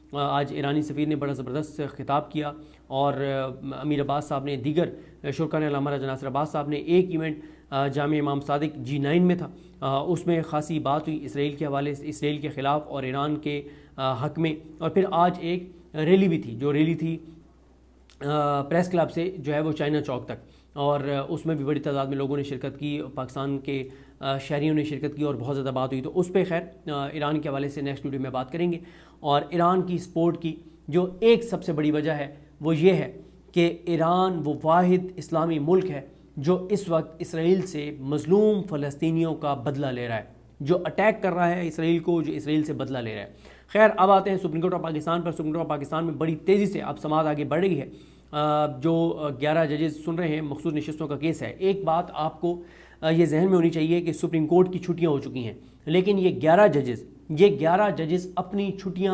आज ईरानी सफ़ीर ने बड़ा ज़बरदस्त खिताब किया और अमीर अब्बास साहब ने, दीगर शुरकान अल्लामा राजा नासिर अब्बास साहब ने एक इवेंट जामिया इमाम सादिक G9 में था, उसमें ख़ासी बात हुई इसराइल के हवाले से, इसराइल के ख़िलाफ़ और ईरान के हक़ में। और फिर आज एक रैली भी थी, जो रैली थी प्रेस क्लब से जो है वो चाइना चौक तक, और उसमें भी बड़ी तादाद में लोगों ने शिरकत की, पाकिस्तान के शहरियों ने शिरकत की और बहुत ज़्यादा बात हुई। तो उस पर खैर ईरान के हवाले से नेक्स्ट वीडियो में बात करेंगे। और ईरान की स्पोर्ट की जो एक सबसे बड़ी वजह है वो ये है कि ईरान वो वाहिद इस्लामी मुल्क है जो इस वक्त इसराइल से मज़लूम फ़लस्तीनियों का बदला ले रहा है, जो अटैक कर रहा है इसराइल को, जो इसराइल से बदला ले रहा है। खैर अब आते हैं सुप्रीम कोर्ट ऑफ पाकिस्तान पर। सुप्रीम कोर्ट ऑफ पाकिस्तान में बड़ी तेज़ी से अब समाअत आगे बढ़ रही है। जो 11 जजेस सुन रहे हैं, मखसूस नशिस्तों का केस है। एक बात आपको ये जहन में होनी चाहिए कि सुप्रीम कोर्ट की छुट्टियां हो चुकी हैं, लेकिन ये 11 जजेस अपनी छुट्टियां